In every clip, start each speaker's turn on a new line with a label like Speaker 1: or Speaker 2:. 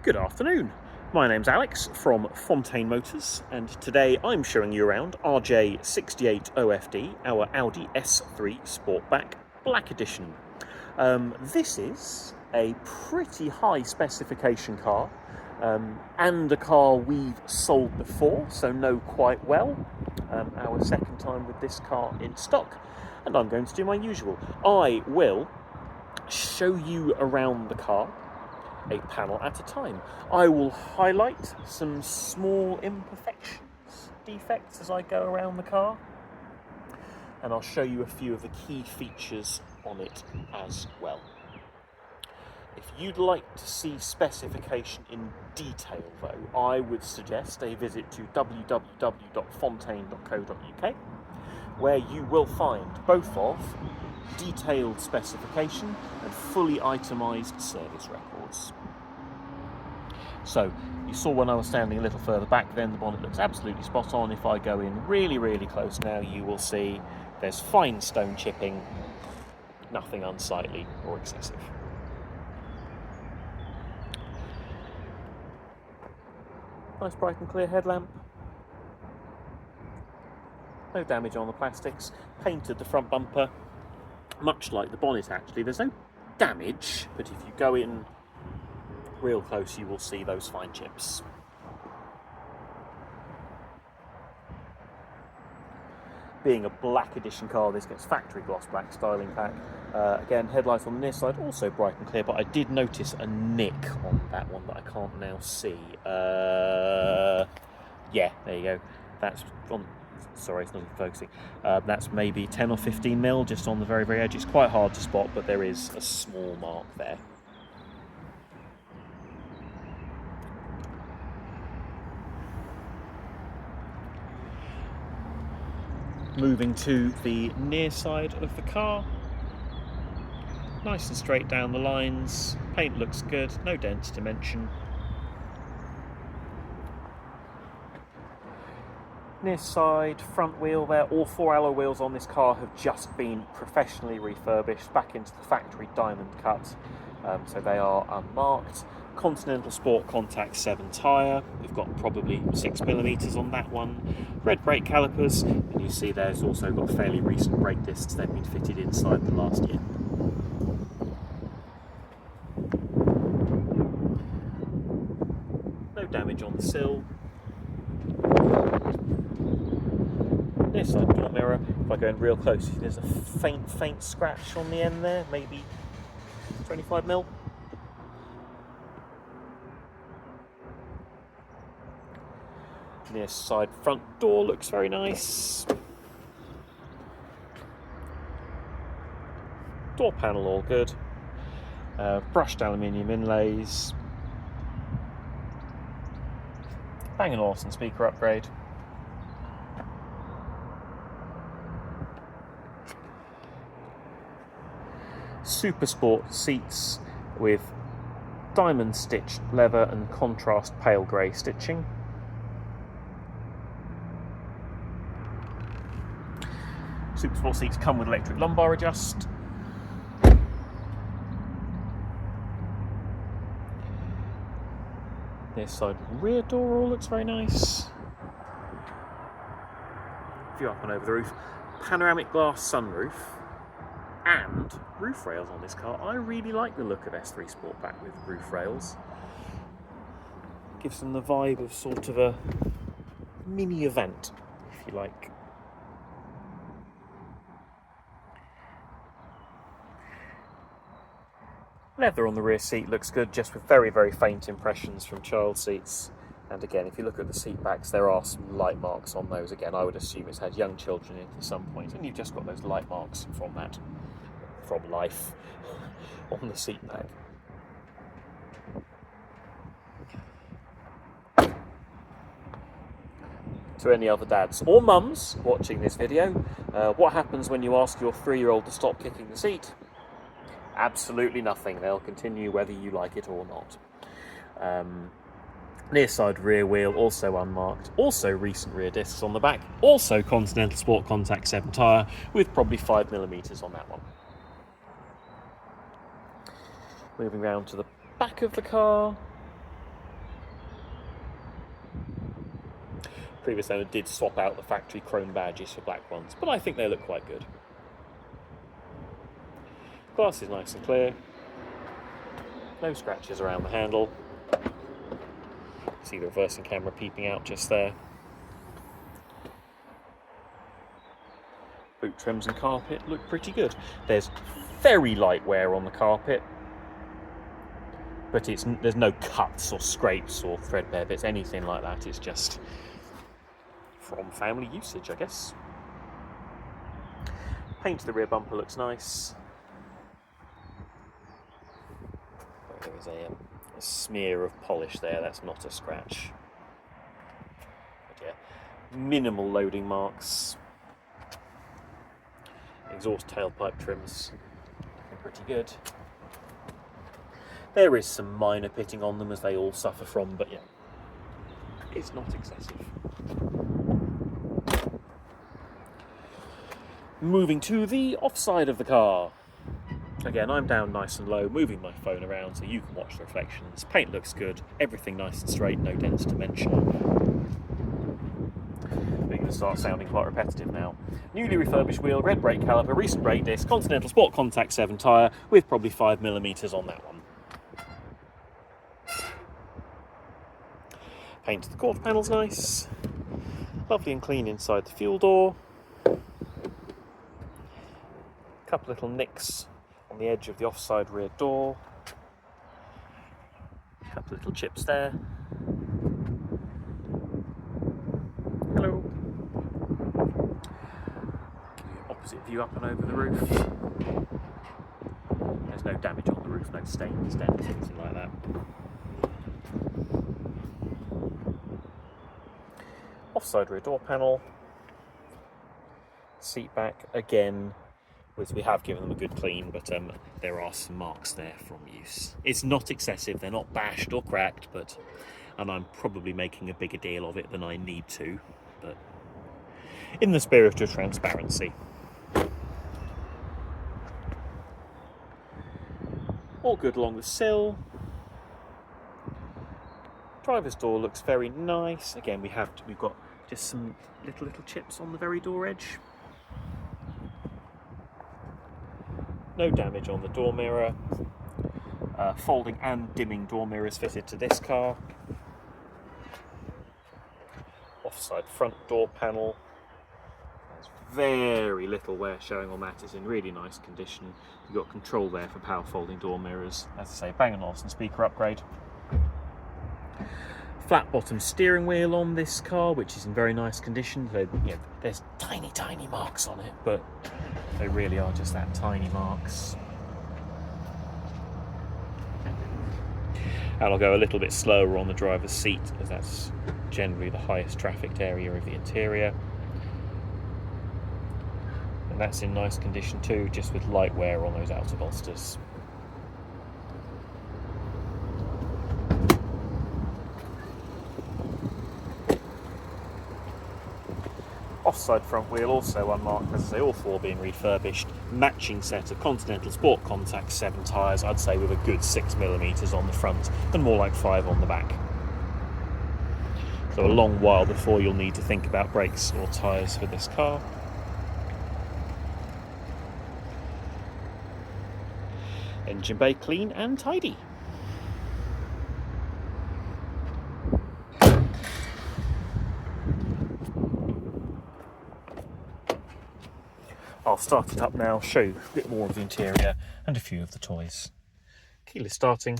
Speaker 1: Good afternoon. My name's Alex from Fontaine Motors, and today I'm showing you around RJ68OFD, our Audi S3 Sportback Black Edition. This is a pretty high specification car, and a car we've sold before, so know quite well. Our second time with this car in stock, and I'm going to do my usual. I will show you around the car, a panel at a time. I will highlight some small imperfections, defects as I go around the car, and I'll show you a few of the key features on it as well. If you'd like to see specification in detail though, I would suggest a visit to www.fontaine.co.uk, where you will find both of detailed specification and fully itemised service records. So, you saw when I was standing a little further back then, the bonnet looks absolutely spot on. If I go in really close now, you will see there's fine stone chipping, nothing unsightly or excessive. Nice bright and clear headlamp. No damage on the plastics. Painted the front bumper, much like the bonnet actually. There's no damage, but if you go in real close you will see those fine chips. Being a black edition car, this gets factory gloss black styling pack. Again, headlights on the near side also bright and clear, but I did notice a nick on that one that I can't now see. Yeah, there you go. That's on. Sorry, it's not even focusing. That's maybe 10 or 15 mil, just on the very edge. It's quite hard to spot, but there is a small mark there. Moving to the near side of the car. Nice and straight down the lines. Paint looks good, no dents to mention. Near side, front wheel there, all four alloy wheels on this car have just been professionally refurbished back into the factory diamond cut, so they are unmarked. Continental Sport Contact 7 tyre, we've got probably 6mm on that one. Red brake calipers, and you see there's also got fairly recent brake discs, they've been fitted inside the last year. No damage on the sill. Near side door mirror, if I go in real close, there's a faint scratch on the end there, maybe 25 mil. Near side front door looks very nice. Door panel all good. Brushed aluminium inlays. Bang & Olufsen speaker upgrade. Supersport seats with diamond stitched leather and contrast pale grey stitching. Supersport seats come with electric lumbar adjust. This side rear door all looks very nice. View up and over the roof. Panoramic glass sunroof and roof rails on this car. I really like the look of S3 Sportback with roof rails. Gives them the vibe of sort of a mini event, if you like. Leather on the rear seat looks good, just with very faint impressions from child seats. And again, if you look at the seat backs, there are some light marks on those. Again, I would assume it's had young children in at some point, and you've just got those light marks from life on the seat back. To any other dads or mums watching this video, what happens when you ask your 3-year-old to stop kicking the seat? Absolutely nothing. They'll continue whether you like it or not. Near side rear wheel also unmarked, also recent rear discs on the back, also Continental Sport Contact 7 tyre with probably 5mm on that one. Moving round to the back of the car. Previous owner did swap out the factory chrome badges for black ones, but I think they look quite good. Glass is nice and clear. No scratches around the handle. See the reversing camera peeping out just there. Boot trims and carpet look pretty good. There's very light wear on the carpet, but there's no cuts or scrapes or threadbare bits, anything like that. It's just from family usage, I guess. Paint to the rear bumper looks nice. There is a smear of polish there, that's not a scratch. But yeah, minimal loading marks. Exhaust tailpipe trims looking pretty good. There is some minor pitting on them, as they all suffer from, but yeah, it's not excessive. Moving to the offside of the car. Again, I'm down nice and low, moving my phone around so you can watch the reflections. Paint looks good, everything nice and straight, no dents to mention. We're going to start sounding quite repetitive now. Newly refurbished wheel, red brake caliper, recent brake disc, Continental Sport Contact 7 tyre with probably 5mm on that one. Paint to the quarter panel's nice. Lovely and clean inside the fuel door. Couple little nicks on the edge of the offside rear door. Couple little chips there. Hello. Give you an opposite view up and over the roof. There's no damage on the roof, no stains, dents, anything like that. Offside rear door panel. Seat back again. We have given them a good clean, but there are some marks there from use. It's not excessive, they're not bashed or cracked, and I'm probably making a bigger deal of it than I need to, but in the spirit of transparency. All good along the sill. Driver's door looks very nice. Again, we've got just some little chips on the very door edge. No damage on the door mirror. Folding and dimming door mirrors fitted to this car. Offside front door panel. There's very little wear showing on that. It's in really nice condition. You've got control there for power folding door mirrors. As I say, Bang & Olufsen speaker upgrade. Flat bottom steering wheel on this car, which is in very nice condition. So, there's tiny marks on it, but they really are just that tiny marks. And I'll go a little bit slower on the driver's seat, as that's generally the highest trafficked area of the interior. And that's in nice condition too, just with light wear on those outer bolsters. Offside front wheel also unmarked, as I say, all four being refurbished. Matching set of Continental Sport Contact 7 tyres, I'd say with a good 6mm on the front and more like 5 on the back. So a long while before you'll need to think about brakes or tyres for this car. Engine bay clean and tidy. I'll start it up now, show you a bit more of the interior and a few of the toys. Keyless starting.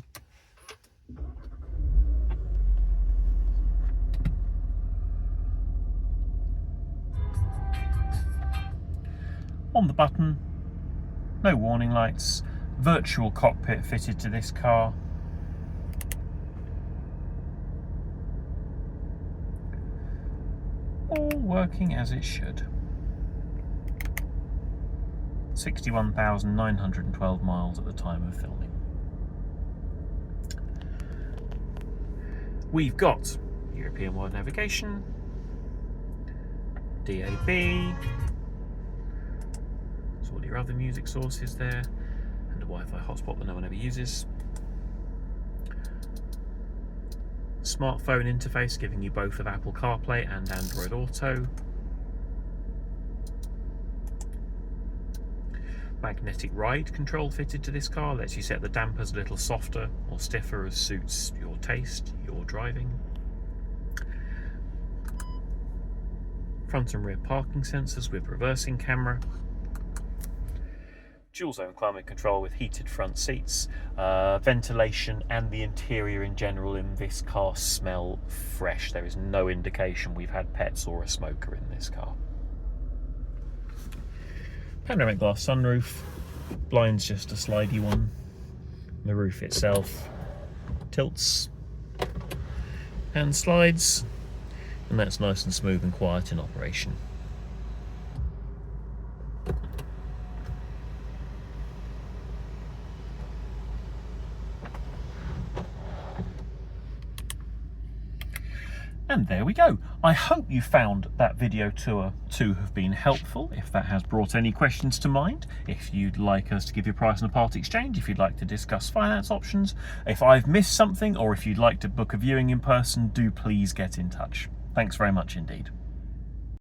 Speaker 1: On the button, no warning lights, virtual cockpit fitted to this car. All working as it should. 61,912 miles at the time of filming. We've got European wide navigation, DAB, so all your other music sources there, and a Wi-Fi hotspot that no one ever uses. smartphone interface giving you both of Apple CarPlay and Android Auto. Magnetic ride control fitted to this car, lets you set the dampers a little softer or stiffer as suits your taste, your driving. Front and rear parking sensors with reversing camera. Dual zone climate control with heated front seats. Ventilation and the interior in general in this car smell fresh. There is no indication we've had pets or a smoker in this car. Panoramic glass sunroof. Blind's just a slidey one. The roof itself tilts and slides, and that's nice and smooth and quiet in operation. And there we go. I hope you found that video tour to have been helpful. If that has brought any questions to mind, if you'd like us to give you a price on a part exchange, if you'd like to discuss finance options, if I've missed something, or if you'd like to book a viewing in person, do please get in touch. Thanks very much indeed.